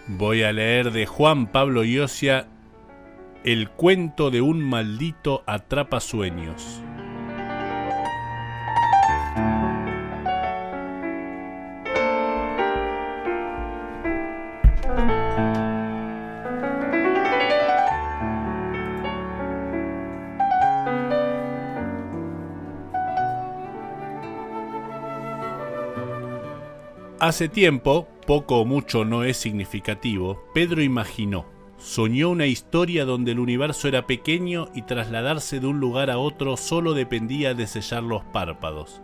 Voy a leer de Juan Pablo Iosia El cuento de un maldito atrapasueños. Hace tiempo, poco o mucho no es significativo, Pedro soñó una historia donde el universo era pequeño y trasladarse de un lugar a otro solo dependía de sellar los párpados.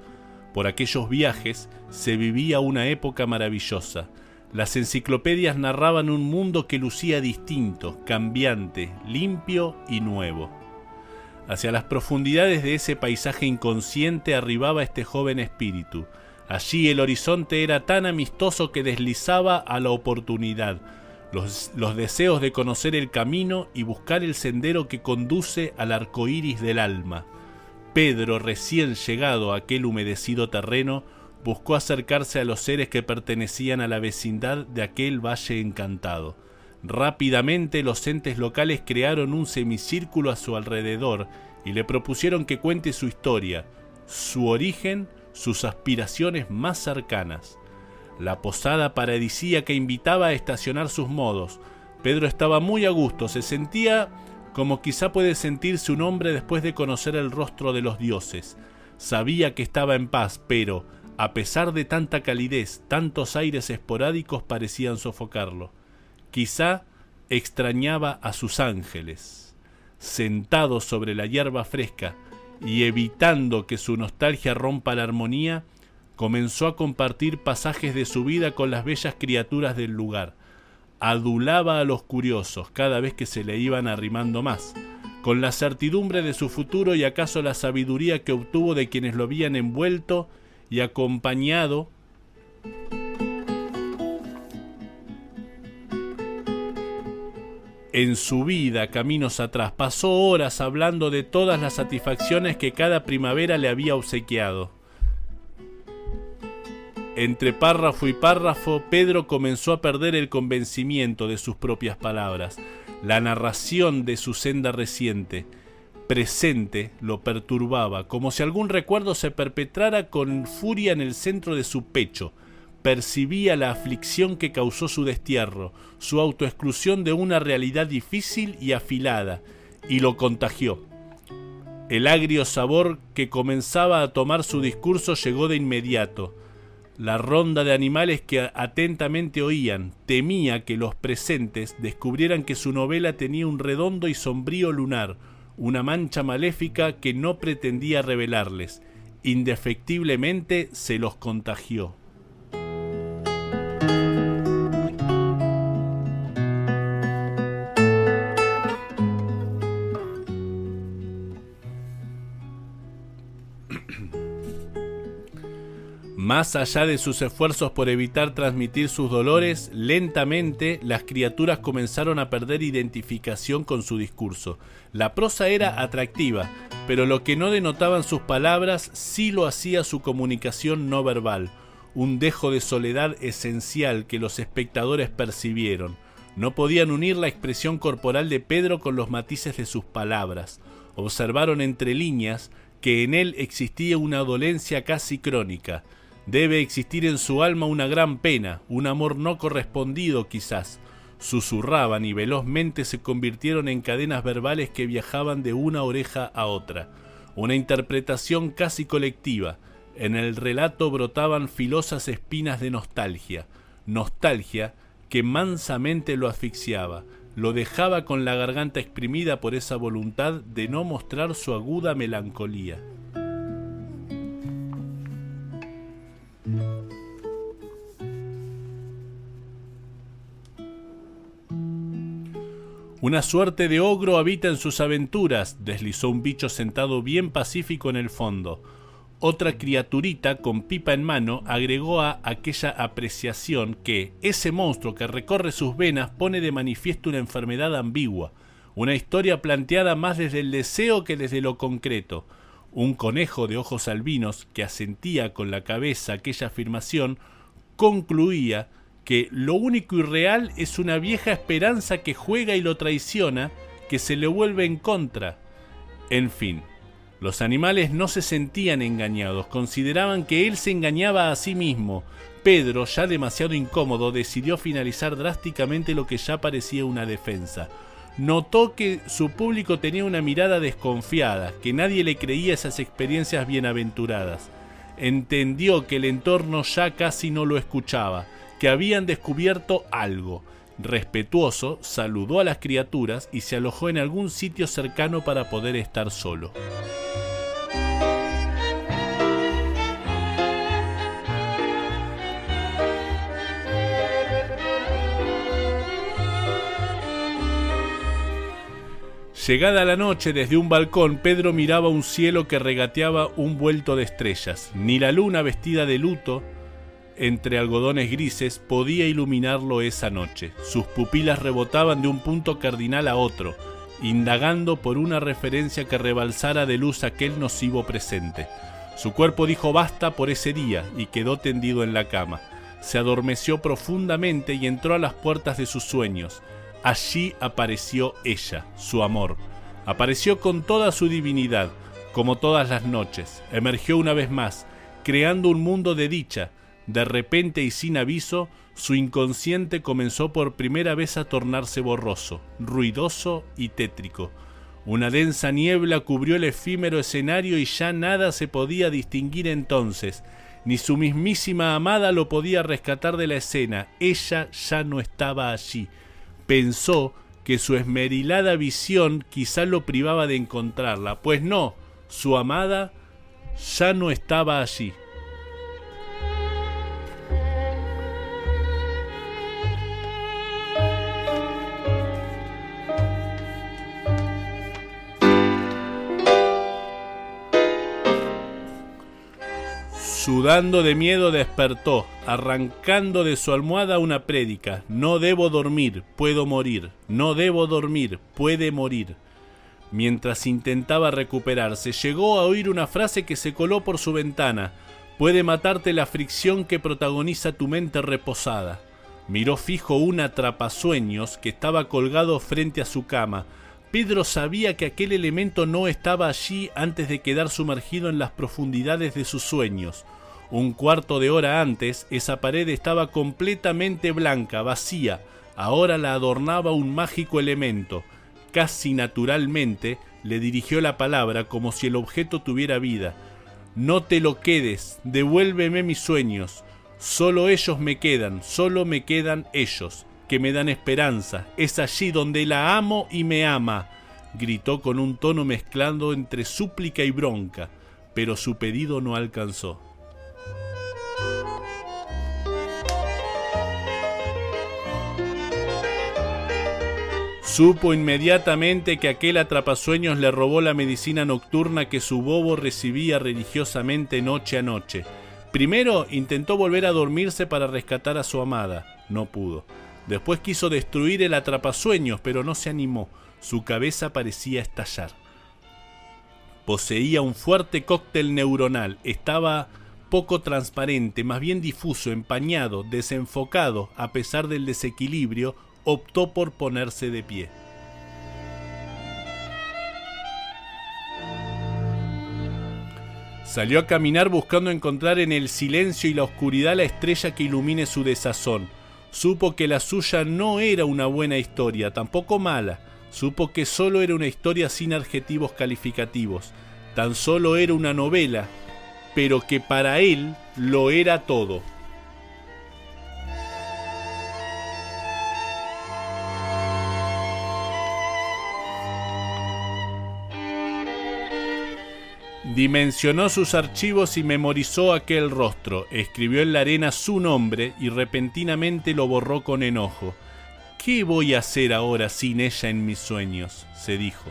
Por aquellos viajes se vivía una época maravillosa. Las enciclopedias narraban un mundo que lucía distinto, cambiante, limpio y nuevo. Hacia las profundidades de ese paisaje inconsciente arribaba este joven espíritu. Allí el horizonte era tan amistoso que deslizaba a la oportunidad, los deseos de conocer el camino y buscar el sendero que conduce al arco iris del alma. Pedro, recién llegado a aquel humedecido terreno, buscó acercarse a los seres que pertenecían a la vecindad de aquel valle encantado. Rápidamente los entes locales crearon un semicírculo a su alrededor y le propusieron que cuente su historia, su origen, sus aspiraciones más cercanas. La posada paradisíaca invitaba a estacionar sus modos. Pedro estaba muy a gusto, se sentía como quizá puede sentirse un hombre después de conocer el rostro de los dioses. Sabía que estaba en paz, pero, a pesar de tanta calidez, tantos aires esporádicos parecían sofocarlo. Quizá extrañaba a sus ángeles. Sentados sobre la hierba fresca, y evitando que su nostalgia rompa la armonía, comenzó a compartir pasajes de su vida con las bellas criaturas del lugar. Adulaba a los curiosos cada vez que se le iban arrimando más, con la certidumbre de su futuro y acaso la sabiduría que obtuvo de quienes lo habían envuelto y acompañado. En su vida, caminos atrás, pasó horas hablando de todas las satisfacciones que cada primavera le había obsequiado. Entre párrafo y párrafo, Pedro comenzó a perder el convencimiento de sus propias palabras. La narración de su senda reciente, presente, lo perturbaba, como si algún recuerdo se perpetrara con furia en el centro de su pecho. Percibía la aflicción que causó su destierro, su autoexclusión de una realidad difícil y afilada, y lo contagió. El agrio sabor que comenzaba a tomar su discurso llegó de inmediato. La ronda de animales que atentamente oían temía que los presentes descubrieran que su novela tenía un redondo y sombrío lunar, una mancha maléfica que no pretendía revelarles. Indefectiblemente se los contagió. Más allá de sus esfuerzos por evitar transmitir sus dolores, lentamente las criaturas comenzaron a perder identificación con su discurso. La prosa era atractiva, pero lo que no denotaban sus palabras sí lo hacía su comunicación no verbal, un dejo de soledad esencial que los espectadores percibieron. No podían unir la expresión corporal de Pedro con los matices de sus palabras. Observaron entre líneas que en él existía una dolencia casi crónica. Debe existir en su alma una gran pena, un amor no correspondido quizás. Susurraban y velozmente se convirtieron en cadenas verbales que viajaban de una oreja a otra. Una interpretación casi colectiva. En el relato brotaban filosas espinas de nostalgia. Nostalgia que mansamente lo asfixiaba. Lo dejaba con la garganta exprimida por esa voluntad de no mostrar su aguda melancolía. Una suerte de ogro habita en sus aventuras, deslizó un bicho sentado bien pacífico en el fondo. Otra criaturita con pipa en mano agregó a aquella apreciación que ese monstruo que recorre sus venas pone de manifiesto una enfermedad ambigua, una historia planteada más desde el deseo que desde lo concreto. Un conejo de ojos albinos que asentía con la cabeza aquella afirmación concluía que lo único irreal es una vieja esperanza que juega y lo traiciona, que se le vuelve en contra. En fin, los animales no se sentían engañados, consideraban que él se engañaba a sí mismo. Pedro, ya demasiado incómodo, decidió finalizar drásticamente lo que ya parecía una defensa. Notó que su público tenía una mirada desconfiada, que nadie le creía esas experiencias bienaventuradas. Entendió que el entorno ya casi no lo escuchaba, que habían descubierto algo. Respetuoso, saludó a las criaturas y se alojó en algún sitio cercano para poder estar solo. Llegada la noche, desde un balcón, Pedro miraba un cielo que regateaba un vuelto de estrellas. Ni la luna, vestida de luto, entre algodones grises, podía iluminarlo esa noche. Sus pupilas rebotaban de un punto cardinal a otro, indagando por una referencia que rebalsara de luz aquel nocivo presente. Su cuerpo dijo basta por ese día y quedó tendido en la cama. Se adormeció profundamente y entró a las puertas de sus sueños. Allí apareció ella, su amor. Apareció con toda su divinidad, como todas las noches. Emergió una vez más, creando un mundo de dicha. De repente y sin aviso, su inconsciente comenzó por primera vez a tornarse borroso, ruidoso y tétrico. Una densa niebla cubrió el efímero escenario y ya nada se podía distinguir entonces. Ni su mismísima amada lo podía rescatar de la escena. Ella ya no estaba allí. Pensó que su esmerilada visión quizá lo privaba de encontrarla. Pues no, su amada ya no estaba allí. Sudando de miedo despertó, arrancando de su almohada una prédica. No debo dormir, puedo morir. No debo dormir, puede morir. Mientras intentaba recuperarse, llegó a oír una frase que se coló por su ventana. Puede matarte la fricción que protagoniza tu mente reposada. Miró fijo un atrapasueños que estaba colgado frente a su cama. Pedro sabía que aquel elemento no estaba allí antes de quedar sumergido en las profundidades de sus sueños. Un cuarto de hora antes, esa pared estaba completamente blanca, vacía. Ahora la adornaba un mágico elemento. Casi naturalmente le dirigió la palabra como si el objeto tuviera vida. No te lo quedes, devuélveme mis sueños. Solo ellos me quedan, solo me quedan ellos, que me dan esperanza. Es allí donde la amo y me ama, gritó con un tono mezclando entre súplica y bronca, pero su pedido no alcanzó. Supo inmediatamente que aquel atrapasueños le robó la medicina nocturna que su bobo recibía religiosamente noche a noche. Primero intentó volver a dormirse para rescatar a su amada. No pudo. Después quiso destruir el atrapasueños, pero no se animó. Su cabeza parecía estallar. Poseía un fuerte cóctel neuronal. Estaba poco transparente, más bien difuso, empañado, desenfocado. A pesar del desequilibrio, optó por ponerse de pie. Salió a caminar buscando encontrar en el silencio y la oscuridad la estrella que ilumine su desazón. Supo que la suya no era una buena historia, tampoco mala. Supo que solo era una historia sin adjetivos calificativos. Tan solo era una novela, pero que para él lo era todo. Dimensionó sus archivos y memorizó aquel rostro. Escribió en la arena su nombre y repentinamente lo borró con enojo. ¿Qué voy a hacer ahora sin ella en mis sueños?, se dijo.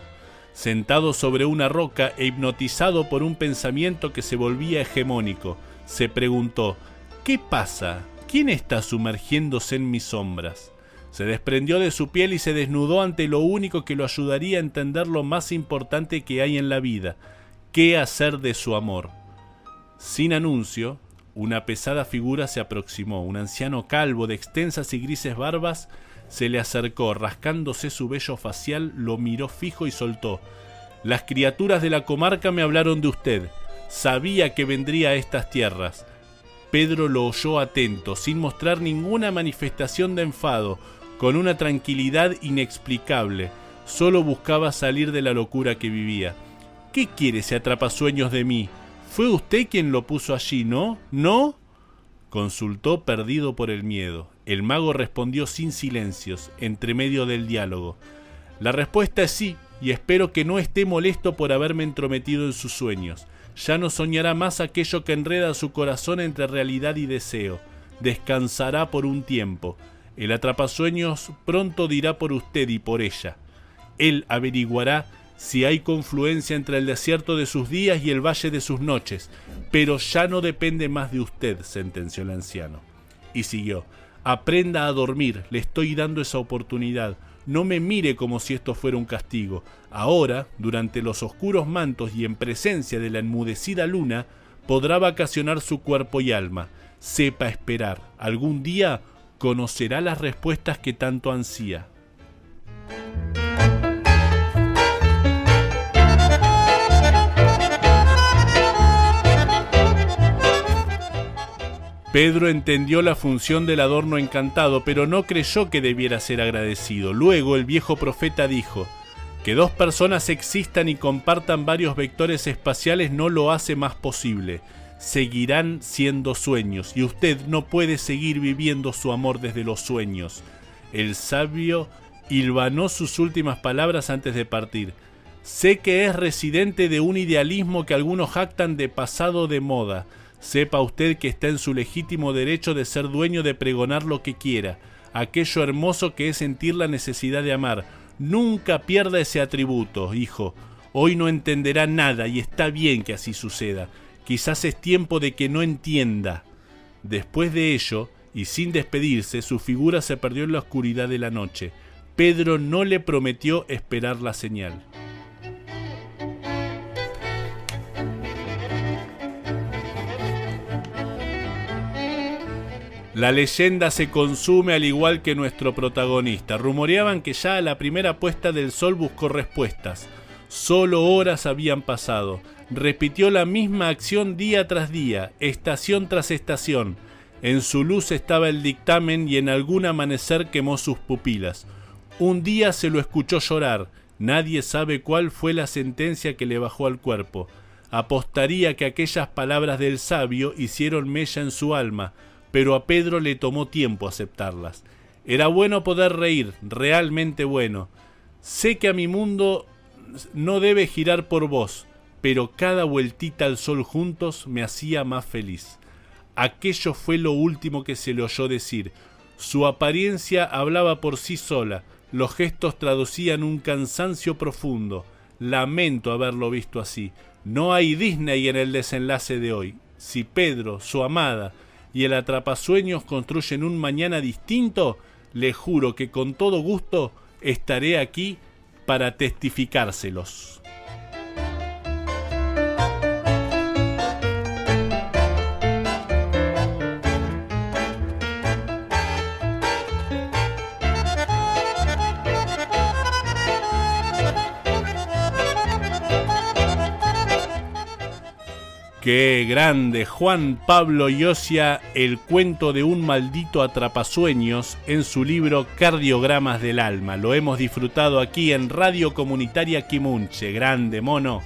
Sentado sobre una roca e hipnotizado por un pensamiento que se volvía hegemónico, se preguntó: ¿qué pasa? ¿Quién está sumergiéndose en mis sombras? Se desprendió de su piel y se desnudó ante lo único que lo ayudaría a entender lo más importante que hay en la vida: ¿qué hacer de su amor? Sin anuncio, Una pesada figura se aproximó. Un anciano calvo de extensas y grises barbas se le acercó, rascándose su vello facial, lo miró fijo y soltó: «Las criaturas de la comarca me hablaron de usted. Sabía que vendría a estas tierras». Pedro lo oyó atento, sin mostrar ninguna manifestación de enfado, con una tranquilidad inexplicable. Solo buscaba salir de la locura que vivía. «¿Qué quiere ese atrapasueños de mí? Fue usted quien lo puso allí, ¿no? ¿No?», consultó, perdido por el miedo. El mago respondió sin silencios, entre medio del diálogo: «La respuesta es sí, y espero que no esté molesto por haberme entrometido en sus sueños. Ya no soñará más aquello que enreda su corazón entre realidad y deseo. Descansará por un tiempo. El atrapasueños pronto dirá por usted y por ella. Él averiguará si hay confluencia entre el desierto de sus días y el valle de sus noches, pero ya no depende más de usted», sentenció el anciano. Y siguió: «Aprenda a dormir, le estoy dando esa oportunidad. No me mire como si esto fuera un castigo. Ahora, durante los oscuros mantos y en presencia de la enmudecida luna, podrá vacacionar su cuerpo y alma. Sepa esperar. Algún día conocerá las respuestas que tanto ansía». Pedro entendió la función del adorno encantado, pero no creyó que debiera ser agradecido. Luego el viejo profeta dijo: «Que dos personas existan y compartan varios vectores espaciales no lo hace más posible. Seguirán siendo sueños, y usted no puede seguir viviendo su amor desde los sueños». El sabio hilvanó sus últimas palabras antes de partir: «Sé que es residente de un idealismo que algunos jactan de pasado de moda. Sepa usted que está en su legítimo derecho de ser dueño de pregonar lo que quiera, aquello hermoso que es sentir la necesidad de amar. Nunca pierda ese atributo, hijo. Hoy no entenderá nada y está bien que así suceda. Quizás es tiempo de que no entienda». Después de ello, y sin despedirse, su figura se perdió en la oscuridad de la noche. Pedro no le prometió esperar la señal. La leyenda se consume al igual que nuestro protagonista. Rumoreaban que ya a la primera puesta del sol buscó respuestas. Solo horas habían pasado. Repitió la misma acción día tras día, estación tras estación. En su luz estaba el dictamen y en algún amanecer quemó sus pupilas. Un día se lo escuchó llorar. Nadie sabe cuál fue la sentencia que le bajó al cuerpo. Apostaría que aquellas palabras del sabio hicieron mella en su alma, pero a Pedro le tomó tiempo aceptarlas. Era bueno poder reír, realmente bueno. Sé que a mi mundo no debe girar por vos, pero cada vueltita al sol juntos me hacía más feliz. Aquello fue lo último que se le oyó decir. Su apariencia hablaba por sí sola, los gestos traducían un cansancio profundo. Lamento haberlo visto así. No hay Disney en el desenlace de hoy. Si Pedro, su amada, y el atrapasueños construyen un mañana distinto, le juro que con todo gusto estaré aquí para testificárselos. ¡Qué grande! Juan Pablo Iosia, el cuento de un maldito atrapasueños, en su libro Cardiogramas del Alma. Lo hemos disfrutado aquí en Radio Comunitaria Quimunche. ¡Grande, mono!